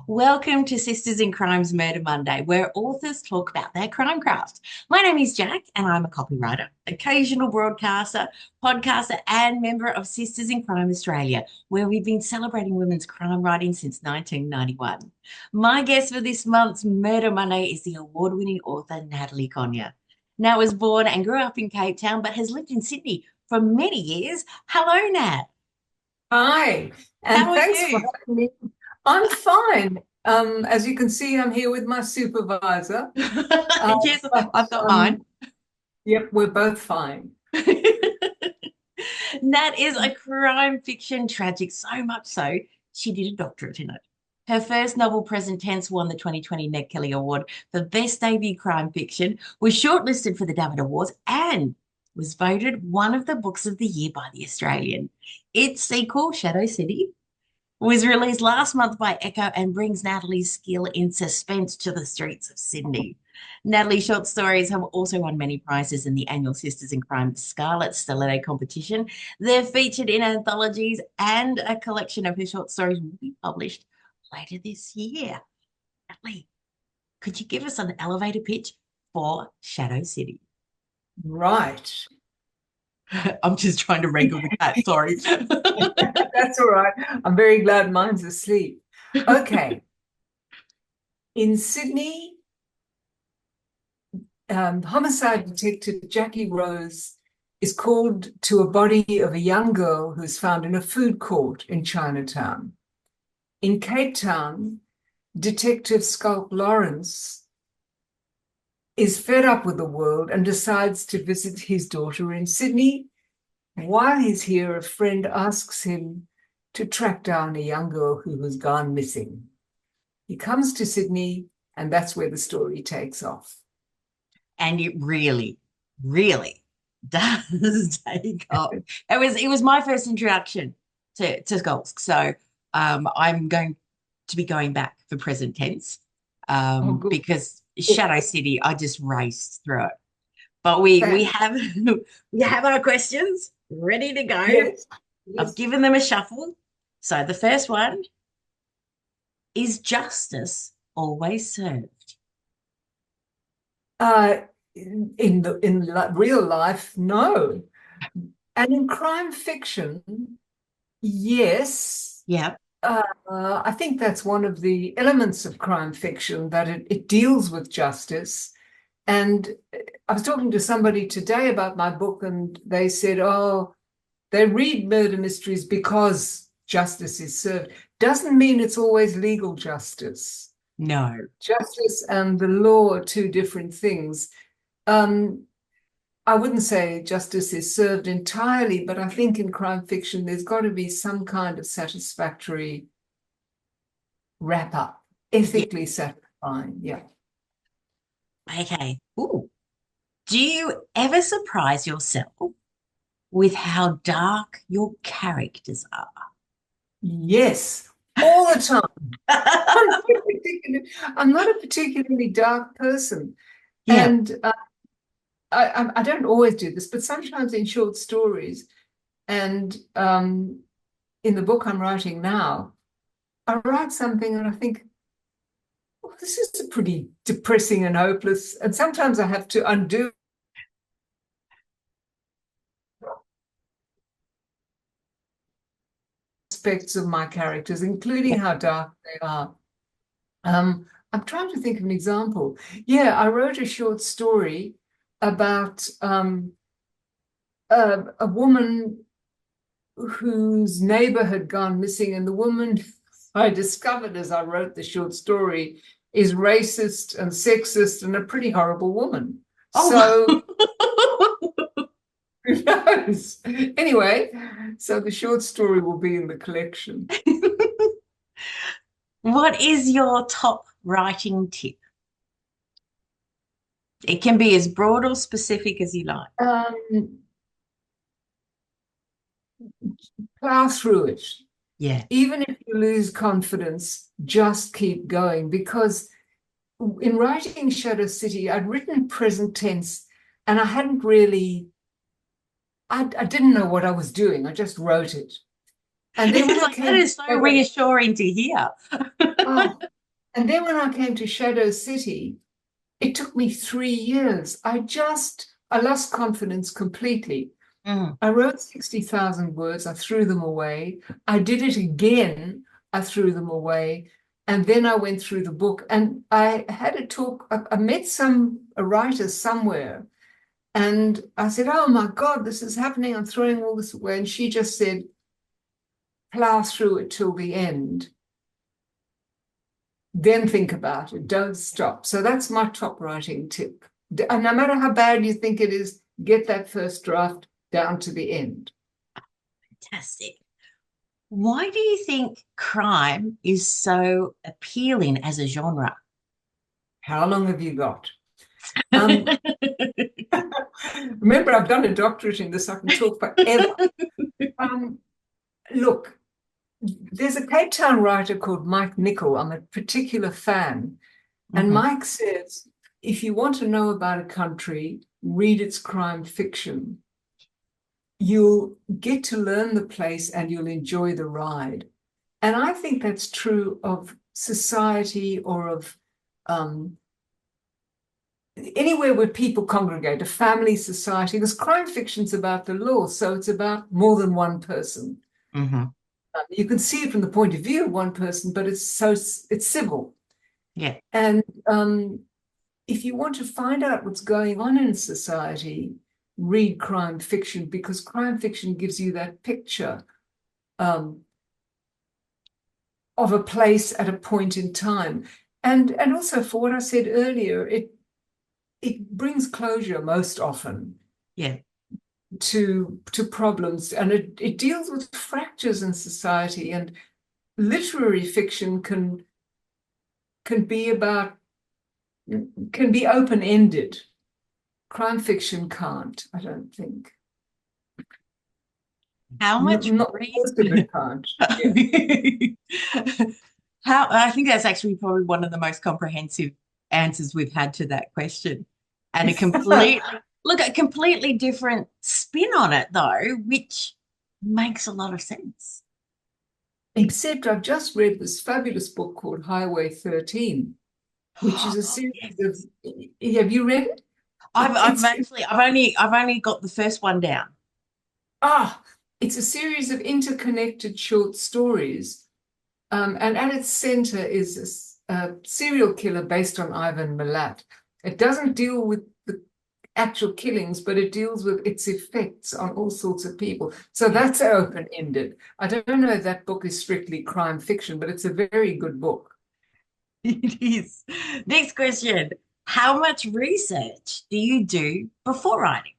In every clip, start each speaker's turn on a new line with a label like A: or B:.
A: Welcome to Sisters in Crime's Murder Monday, where authors talk about their crime craft. My name is Jacq, and I'm a copywriter, occasional broadcaster, podcaster, and member of Sisters in Crime Australia, where we've been celebrating women's crime writing since 1991. My guest for this month's Murder Monday is the award-winning author Natalie Conyer. Nat was born and grew up in Cape Town, but has lived in Sydney for many years. Hello, Nat.
B: Hi,
A: How
B: and
A: are
B: thanks for
A: you?
B: having me. I'm fine. As you can see, I'm here with my supervisor. Uh,
A: Yes,
B: but
A: I've got mine.
B: yep, we're both fine.
A: Nat is a crime fiction tragic, so much so she did a doctorate in it. Her first novel, Present Tense, won the 2020 Ned Kelly Award for Best Debut Crime Fiction, was shortlisted for the David Awards, and was voted one of the books of the year by The Australian. Its sequel, Shadow City, was released last month by Echo and brings Natalie's skill in suspense to the streets of Sydney. Natalie's short stories have also won many prizes in the annual Sisters in Crime Scarlet Stiletto competition. They're featured in anthologies, and a collection of her short stories will be published later this year. Natalie, could you give us an elevator pitch for Shadow City?
B: Right.
A: I'm just trying to wrangle the cat, sorry.
B: That's all right. I'm very glad mine's asleep. Okay. In Sydney, homicide detective Jackie Rose is called to a body of a young girl who's found in a food court in Chinatown. In Cape Town, Detective Sculp Lawrence is fed up with the world and decides to visit his daughter in Sydney. While he's here, a friend asks him to track down a young girl who has gone missing. He comes to Sydney, and that's where the story takes off.
A: And it really, really does take off. It was my first introduction to skulls. So I'm going to be going back for present tense
B: Oh, good.
A: because Shadow City, I just raced through it. But we
B: Fan.
A: have we have our questions ready to go.
B: Yes.
A: I've
B: Yes.
A: given them a shuffle. So the first one is: justice always served?
B: Uh, in real life, no. And in crime fiction, yes.
A: Yeah.
B: I think that's one of the elements of crime fiction, that it deals with justice. And I was talking to somebody today about my book, and they said, oh, they read murder mysteries because justice is served. Doesn't mean it's always legal justice.
A: No.
B: Justice and the law are two different things. Um, I wouldn't say justice is served entirely, but I think in crime fiction, there's got to be some kind of satisfactory wrap up,
A: Yeah.
B: ethically satisfying. Yeah.
A: Okay. Ooh. Do you ever surprise yourself with how dark your characters are?
B: Yes, all the time. I'm not a I'm not a particularly dark person.
A: Yeah.
B: And I don't always do this, but sometimes in short stories and in the book I'm writing now, I write something and I think, oh, this is a pretty depressing and hopeless. And sometimes I have to undo aspects of my characters, including how dark they are. I'm trying to think of an example. Yeah, I wrote a short story about a woman whose neighbor had gone missing, and the woman I discovered as I wrote the short story is racist and sexist and a pretty horrible woman. So
A: Oh.
B: who knows? Anyway, so the short story will be in the collection.
A: What is your top writing tip? It can be as broad or specific as you like.
B: Um, Plow through it.
A: Yeah.
B: Even if you lose confidence, just keep going, because in writing Shadow City, I'd written present tense and I hadn't really, I didn't know what I was doing. I just wrote it. And then when
A: It's
B: I
A: like that
B: came
A: is so
B: together,
A: reassuring to hear.
B: Oh, and then when I came to Shadow City, it took me 3 years. I lost confidence completely.
A: Mm.
B: I wrote 60,000 words. I threw them away. I did it again. I threw them away. And then I went through the book and I had a talk. I met a writer somewhere and I said, oh my God, this is happening. I'm throwing all this away. And she just said, plow through it till the end. Then think about it. Don't stop. So that's my top writing tip. And no matter how bad you think it is, get that first draft down to the end.
A: Fantastic. Why do you think crime is so appealing as a genre?
B: How long have you got? Um, Remember, I've done a doctorate in this. I can talk forever. Um, Look, there's a Cape Town writer called Mike Nichol. I'm a particular fan. And
A: Mhm.
B: Mike says, if you want to know about a country, read its crime fiction. You'll get to learn the place and you'll enjoy the ride. And I think that's true of society or of um, anywhere where people congregate, a family society. Because crime fiction's about the law, so it's about more than one person.
A: Mhm.
B: You can see it from the point of view of one person, but it's civil.
A: Yeah.
B: And if you want to find out what's going on in society, read crime fiction because crime fiction gives you that picture um, of a place at a point in time. And also for what I said earlier, it brings closure most often
A: Yeah.
B: to problems, and it deals with fractures in society. And literary fiction can be about can be open-ended. Crime fiction can't, I don't think.
A: How much
B: Not most of it
A: research?
B: can't. Yeah.
A: How I think that's actually probably one of the most comprehensive answers we've had to that question. And a completely different spin on it though, which makes a lot of sense.
B: Except I've just read this fabulous book called Highway 13, which is a
A: Oh,
B: series
A: yes.
B: of, have you read it?
A: I've only got the first one down.
B: Ah, it's a series of interconnected short stories. And at its center is a serial killer based on Ivan Milat. It doesn't deal with the actual killings, but it deals with its effects on all sorts of people. So
A: Yeah,
B: that's open-ended. I don't know if that book is strictly crime fiction, but it's a very good book.
A: it is. Next question. How much research do you do before writing?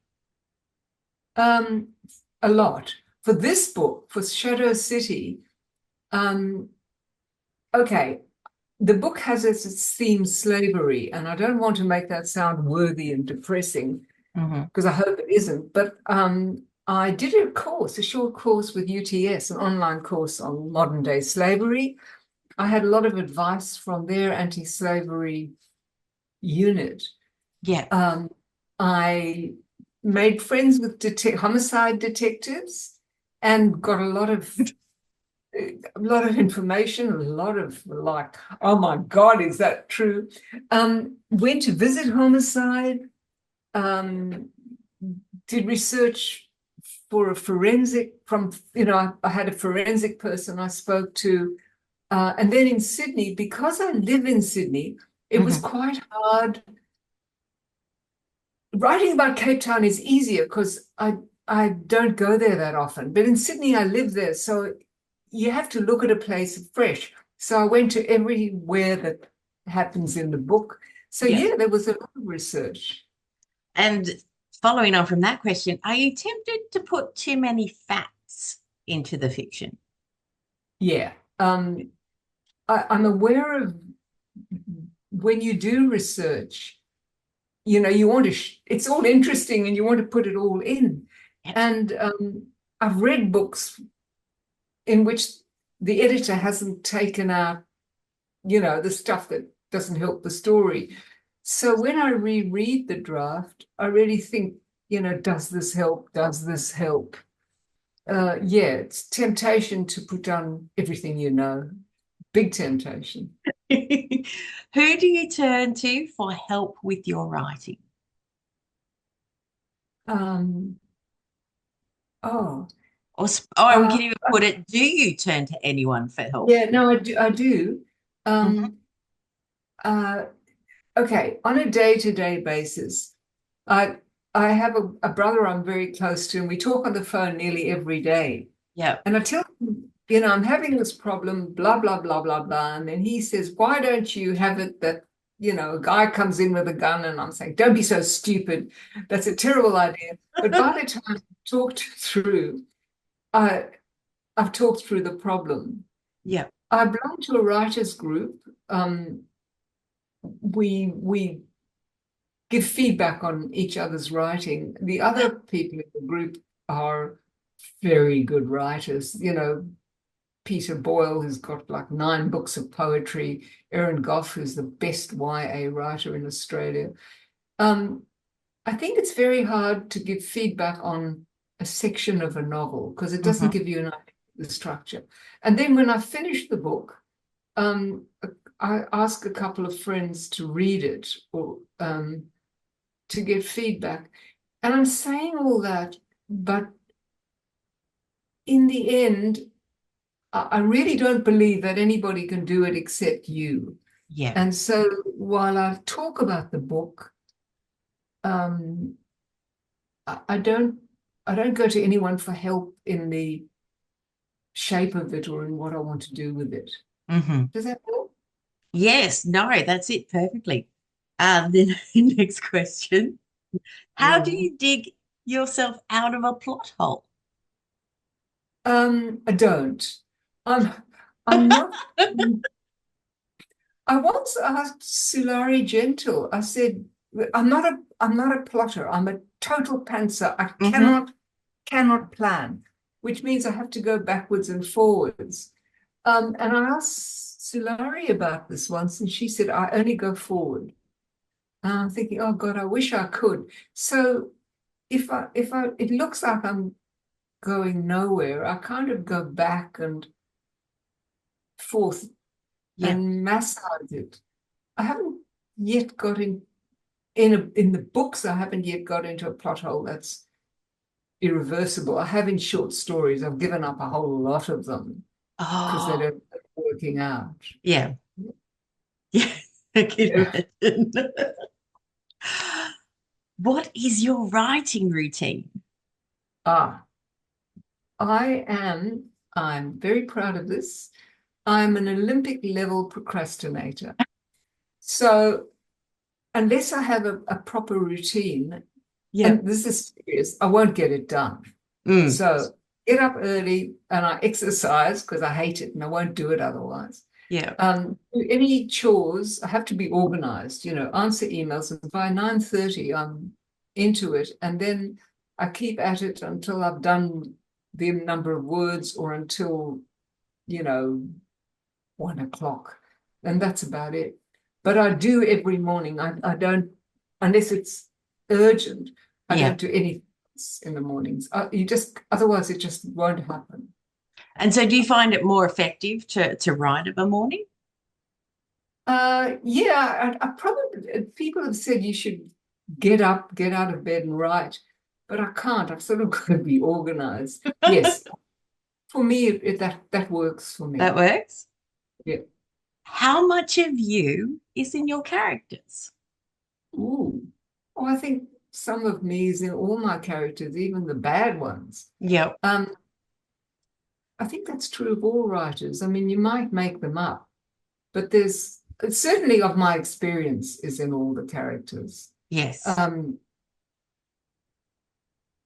B: Um, a lot. For this book, for Shadow City, um, okay, the book has as its theme slavery, and I don't want to make that sound worthy and depressing
A: Mhm.
B: because I hope it isn't. But I did a course, a short course with UTS, an online course on modern day slavery. I had a lot of advice from their anti-slavery unit.
A: Yeah.
B: Um, I made friends with homicide detectives and got a lot of information, a lot of like, oh my God, is that true? Went to visit homicide, um, did research for a forensic I had a forensic person I spoke to. And then in Sydney, because I live in Sydney, it was
A: Mhm.
B: quite hard. Writing about Cape Town is easier because I don't go there that often. But in Sydney, I live there. So you have to look at a place fresh. So I went to everywhere that happens in the book. So
A: Yeah.
B: yeah, there was a lot of research.
A: And following on from that question, are you tempted to put too many facts into the fiction?
B: Yeah. I'm aware of when you do research, you want to, it's all interesting and you want to put it all in.
A: Absolutely.
B: And I've read books in which the editor hasn't taken out, the stuff that doesn't help the story. So when I reread the draft, I really think, does this help? Does this help? Yeah, it's temptation to put down everything, big temptation.
A: Who do you turn to for help with your writing?
B: Um, oh,
A: Or we
B: uh,
A: can even put it, do you turn to anyone for help?
B: yeah, no, I do. I do.
A: Mhm.
B: Um, uh, okay, on a day-to-day basis, I I have a brother I'm very close to, and we talk on the phone nearly every day.
A: Yeah.
B: And I tell him, I'm having this problem, blah, blah, blah, blah, blah. And then he says, why don't you have it that, a guy comes in with a gun, and I'm saying, don't be so stupid. That's a terrible idea. But by the time I've talked through, I, I've talked through the problem.
A: Yeah.
B: I belong to a writers group. We give feedback on each other's writing. The other people in the group are very good writers. Peter Boyle, who's got like 9 books of poetry, Erin Goff, who's the best YA writer in Australia. Um, I think it's very hard to give feedback on a section of a novel because it doesn't
A: Hmm.
B: give you an idea of the structure. And then when I finish the book, um, I ask a couple of friends to read it or to get feedback. And I'm saying all that, but in the end, I really don't believe that anybody can do it except you.
A: Yeah.
B: And so while I talk about the book, um, I don't go to anyone for help in the shape of it or in what I want to do with it.
A: Hmm.
B: Does that help?
A: Yes, no, that's it perfectly. Then next question. How do
B: Mm.
A: you dig yourself out of a plot hole?
B: I don't. I'm I'm not. I once asked Sulari Gentle, I said, I'm not a plotter. I'm a total pantser. I
A: Hmm.
B: cannot plan, which means I have to go backwards and forwards. And I asked Sulari about this once, and she said, I only go forward. And I'm thinking, oh God, I wish I could. So if it looks like I'm going nowhere, I kind of go back and forth
A: Yeah.
B: and massage it. I haven't yet got in the books. I haven't yet got into a plot hole that's irreversible. I have in short stories. I've given up a whole lot of them because they
A: Oh,
B: don't working out.
A: yeah. Yeah. I can
B: Yeah.
A: imagine. What is your writing routine?
B: Ah, I am. I'm very proud of this. I'm an Olympic level procrastinator. So unless I have a proper routine,
A: Yeah.
B: and this is serious, I won't get it done.
A: Mm.
B: So get up early and I exercise because I hate it and I won't do it otherwise.
A: Yeah.
B: Do any chores, I have to be organized, answer emails. And by 9:30, I'm into it. And then I keep at it until I've done the number of words or until, you know, 1 o'clock. And that's about it. But I do every morning. I don't, unless it's urgent, I
A: Yeah.
B: don't do anything else in the mornings. Otherwise, it just won't happen.
A: And so do you find it more effective to write of a morning?
B: Yeah, I probably, people have said you should get up, get out of bed and write, but I can't. I've sort of got to be organized. Yes, for me, that works for
A: That
B: me.
A: works.
B: Yeah.
A: How much of you is in your characters?
B: Ooh. Oh, I think some of me is in all my characters, even the bad ones.
A: Yep.
B: Um, I think that's true of all writers. I mean, you might make them up, but there's certainly of my experience is in all the characters.
A: Yes.
B: Um,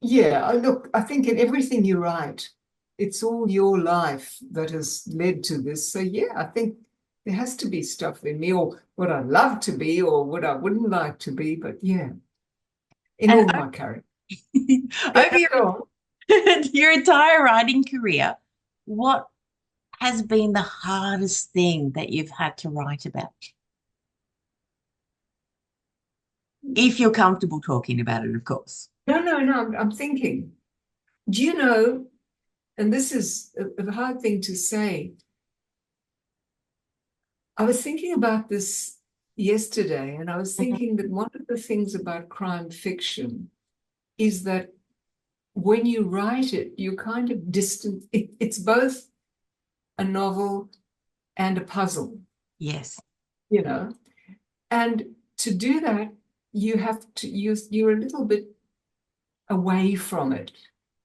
B: Yeah, look, I think in everything you write, it's all your life that has led to this. So yeah, I think there has to be stuff in me, or what I love to be, or what I wouldn't like to be. But yeah, in
A: And
B: all my characters. Yeah,
A: over
B: go on.
A: your entire writing career, what has been the hardest thing that you've had to write about? If you're comfortable talking about it, of course.
B: No, no, no. I'm thinking. Do you know? And this is a hard thing to say. I was thinking about this yesterday, and I was
A: Mhm.
B: thinking that one of the things about crime fiction is that when you write it, you kind of distant. It's both a novel and a puzzle,
A: Yes.
B: you know. And to do that, you have to use, you're a little bit away from it.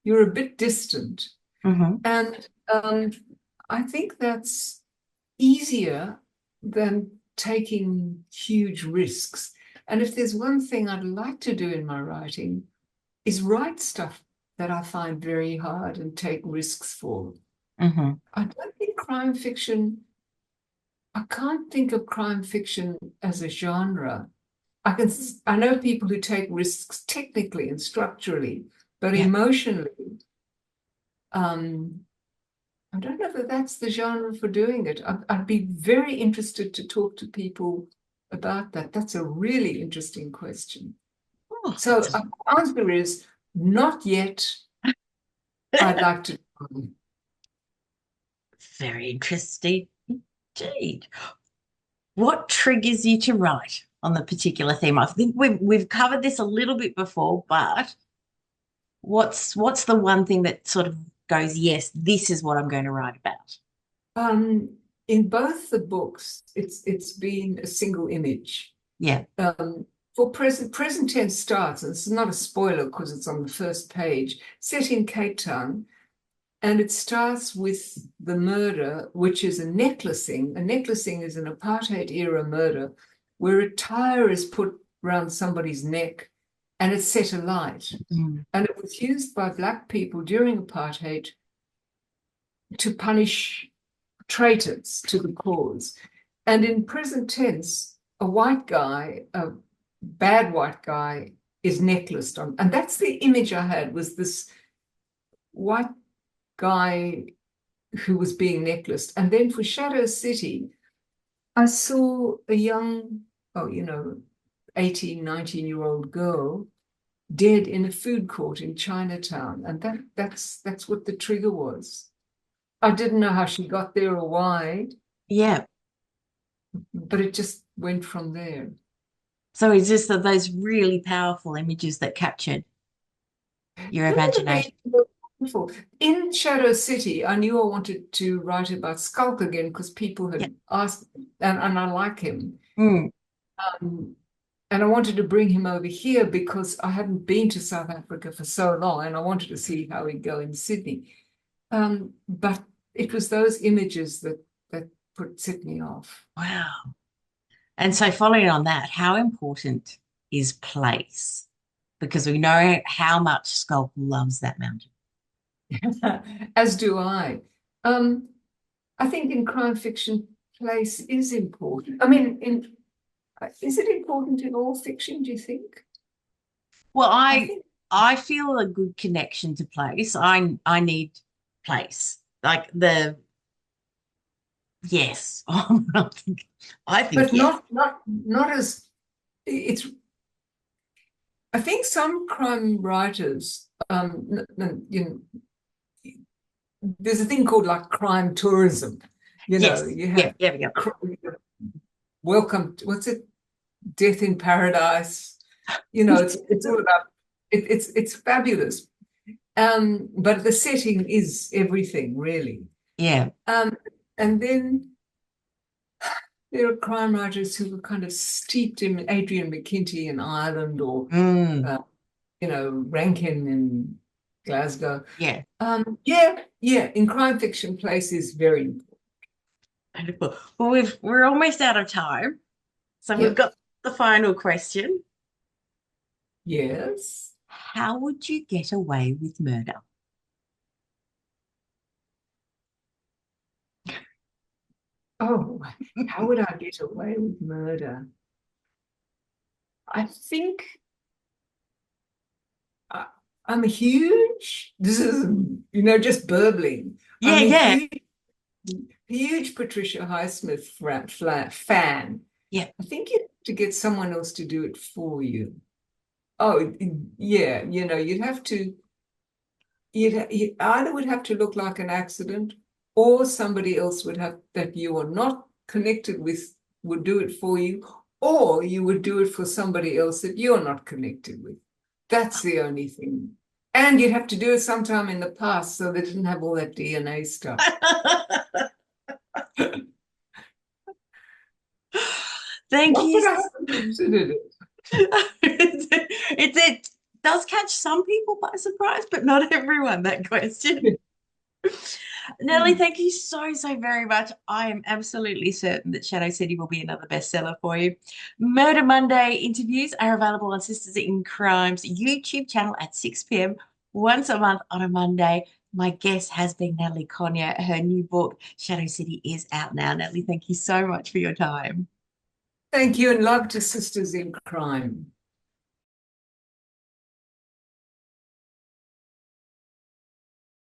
B: You're a bit distant.
A: Hmm.
B: And I think that's easier than taking huge risks. And if there's one thing I'd like to do in my writing, is write stuff that I find very hard and take risks for.
A: Hmm.
B: I don't think crime fiction, I can't think of crime fiction as a genre. I know people who take risks technically and structurally, but
A: Yeah.
B: emotionally, um, I don't know if that's the genre for doing it. I'd be very interested to talk to people about that. That's a really interesting question.
A: Oh,
B: So, the answer is not yet. I'd like to.
A: very interesting indeed. What triggers you to write on the particular theme? I think we've covered this a little bit before, but what's the one thing that sort of goes, yes, this is what I'm going to write about?
B: Um, in both the books, it's been a single image.
A: Yeah.
B: Um, for present tense starts, and it's not a spoiler because it's on the first page, set in Cape Town, and it starts with the murder, which is a necklacing. A necklacing is an apartheid era murder where a tire is put around somebody's neck and it's set alight.
A: Mm.
B: And it was used by Black people during apartheid to punish traitors to the cause. And in present tense, a white guy, a bad white guy, is necklaced on. And that's the image I had, was this white guy who was being necklaced. And then for Shadow City, I saw a young, 18, 19-year-old girl dead in a food court in Chinatown. And that's what the trigger was. I didn't know how she got there or why,
A: Yeah.
B: but it just went from there.
A: So it's just that those really powerful images that captured your
B: Some of the
A: imagination.
B: pages were wonderful. In Shadow City, I knew I wanted to write about Skulk again because people
A: Yeah.
B: had asked, and I like him.
A: Mm.
B: Um, and I wanted to bring him over here because I hadn't been to South Africa for so long and I wanted to see how he'd go in Sydney. But it was those images that set me off.
A: Wow. And so following on that, how important is place? Because we know how much Sculp loves that mountain.
B: As do I. Um, I think in crime fiction, place is important. I mean, is it important in all fiction, do you think?
A: Well,
B: I
A: I
B: think
A: I feel a good connection to place. I need place. Like the yes. I think
B: but
A: yes.
B: not as it's I think some crime writers there's a thing called like crime tourism.
A: Yes.
B: You
A: Yeah,
B: have
A: yeah, yeah.
B: welcome to, what's it, Death in Paradise. It's all about it's fabulous. But the setting is everything really.
A: Yeah.
B: Um, and then there are crime writers who were kind of steeped in Adrian McKinty in Ireland or
A: Mm,
B: uh, Rankin in Glasgow.
A: yeah.
B: Yeah. In crime fiction, place is very
A: Wonderful. Well, we're almost out of time. So we've
B: yep.
A: got the final question.
B: Yes.
A: How would you get away with murder?
B: Oh, how would I get away with murder? I think I, I'm a huge. This is just burbling.
A: Yeah,
B: I'm a
A: yeah,
B: huge Patricia Highsmith fan.
A: yeah.
B: I think you have to get someone else to do it for you. Oh, yeah, you'd have to, you either would have to look like an accident or somebody else would have that you are not connected with would do it for you, or you would do it for somebody else that you're not connected with. That's the only thing. And you'd have to do it sometime in the past so they didn't have all that DNA stuff.
A: Thank
B: Not
A: you.
B: that I haven't considered it.
A: It does catch some people by surprise, but not everyone, that question. Natalie, thank you so, so very much. I am absolutely certain that Shadow City will be another bestseller for you. Murder Monday interviews are available on Sisters in Crime's YouTube channel at 6 p.m. once a month on a Monday. My guest has been Natalie Conyer. Her new book, Shadow City, is out now. Natalie, thank you so much for your time.
B: Thank you, and love to Sisters in Crime.